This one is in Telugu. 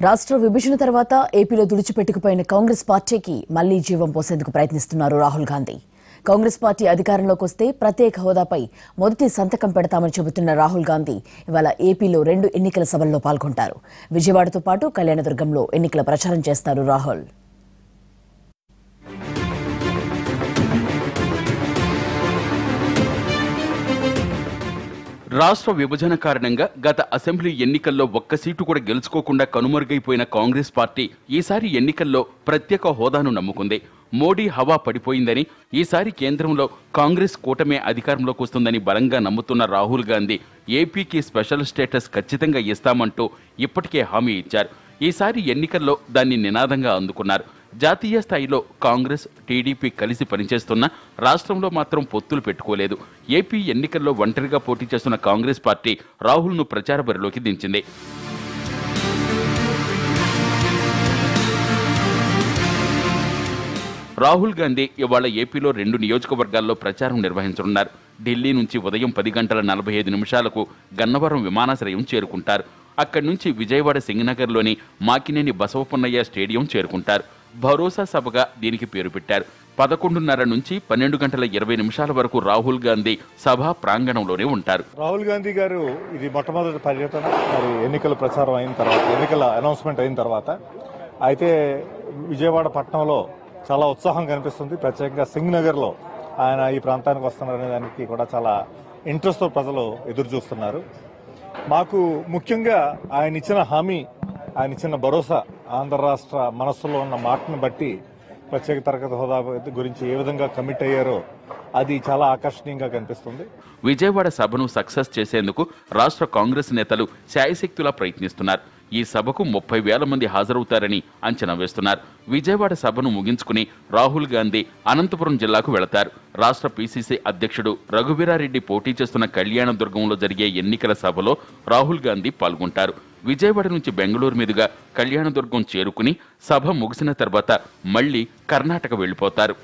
రాష్ట్ర విభజన తర్వాత ఏపీలో తుడిచిపెట్టుకుపోయిన కాంగ్రెస్ పార్టీకి మళ్లీ జీవం పోసేందుకు ప్రయత్నిస్తున్నారు రాహుల్ గాంధీ. కాంగ్రెస్ పార్టీ అధికారంలోకి వస్తే ప్రత్యేక హోదాపై మొదటి సంతకం పెడతామని చెబుతున్న రాహుల్ గాంధీ ఇవాళ ఏపీలో 2 ఎన్నికల సభల్లో పాల్గొంటారు. విజయవాడతో పాటు కళ్యాణదుర్గంలో ఎన్నికల ప్రచారం చేస్తారు రాహుల్. రాష్ట్ర విభజన కారణంగా గత అసెంబ్లీ ఎన్నికల్లో ఒక్క సీటు కూడా గెలుచుకోకుండా కనుమరుగైపోయిన కాంగ్రెస్ పార్టీ ఈసారి ఎన్నికల్లో ప్రత్యేక హోదాను నమ్ముకుంది. మోడీ హవా పడిపోయిందని, ఈసారి కేంద్రంలో కాంగ్రెస్ కూటమే అధికారంలోకి వస్తుందని బలంగా నమ్ముతున్న రాహుల్ గాంధీ ఏపీకి స్పెషల్ స్టేటస్ ఖచ్చితంగా ఇస్తామంటూ ఇప్పటికే హామీ ఇచ్చారు. ఈసారి ఎన్నికల్లో దాన్ని నినాదంగా అందుకున్నారు. జాతీయ స్థాయిలో కాంగ్రెస్, టీడీపీ కలిసి పనిచేస్తున్న రాష్ట్రంలో మాత్రం పొత్తులు పెట్టుకోలేదు. ఏపీ ఎన్నికల్లో ఒంటరిగా పోటీ చేస్తున్న కాంగ్రెస్ పార్టీ రాహుల్ను ప్రచార బరిలోకి దించింది. రాహుల్ గాంధీ ఇవాళ ఏపీలో 2 నియోజకవర్గాల్లో ప్రచారం నిర్వహించనున్నారు. ఢిల్లీ నుంచి ఉదయం 10:45 గన్నవరం విమానాశ్రయం చేరుకుంటారు. అక్కడి నుంచి విజయవాడ సింగనగర్లోని మాకినేని బసవపున్నయ్య స్టేడియం చేరుకుంటారు. భరోసా సభగా దీనికి పేరు పెట్టారు. 11:30 నుంచి 12:20 వరకు రాహుల్ గాంధీ సభా ప్రాంగణంలోనే ఉంటారు. రాహుల్ గాంధీ గారు ఇది మొట్టమొదటి పర్యటన. మరి ఎన్నికల ప్రచారం అయిన తర్వాత, ఎన్నికల అనౌన్స్మెంట్ అయిన తర్వాత అయితే విజయవాడ పట్టణంలో చాలా ఉత్సాహం కనిపిస్తుంది. ప్రత్యేకంగా సింగనగర్ లో ఆయన ఈ ప్రాంతానికి వస్తున్నారనే దానికి కూడా చాలా ఇంట్రెస్ట్ తో ప్రజలు ఎదురు చూస్తున్నారు. మాకు ముఖ్యంగా ఆయన ఇచ్చిన హామీ, ఆయన ఇచ్చిన భరోసా, ఆంధ్ర రాష్ట్ర మనస్సులో ఉన్న మాటను బట్టి ప్రత్యేక తరగతి హోదా గురించి ఏ విధంగా కమిట్ అయ్యారో అది చాలా ఆకర్షణీయంగా కనిపిస్తుంది. విజయవాడ సభను సక్సెస్ చేసేందుకు రాష్ట్ర కాంగ్రెస్ నేతలు శాయశక్తులా ప్రయత్నిస్తున్నారు. ఈ సభకు 30,000 మంది హాజరవుతారని అంచనా వేస్తున్నారు. విజయవాడ సభను ముగించుకుని రాహుల్ గాంధీ అనంతపురం జిల్లాకు వెళతారు. రాష్ట్ర పీసీసీ అధ్యక్షుడు రఘువీరారెడ్డి పోటీ చేస్తున్న కళ్యాణదుర్గంలో జరిగే ఎన్నికల సభలో రాహుల్ గాంధీ పాల్గొంటారు. విజయవాడ నుంచి బెంగళూరు మీదుగా కళ్యాణదుర్గం చేరుకుని సభ ముగిసిన తర్వాత మళ్లీ కర్ణాటక వెళ్లిపోతారు.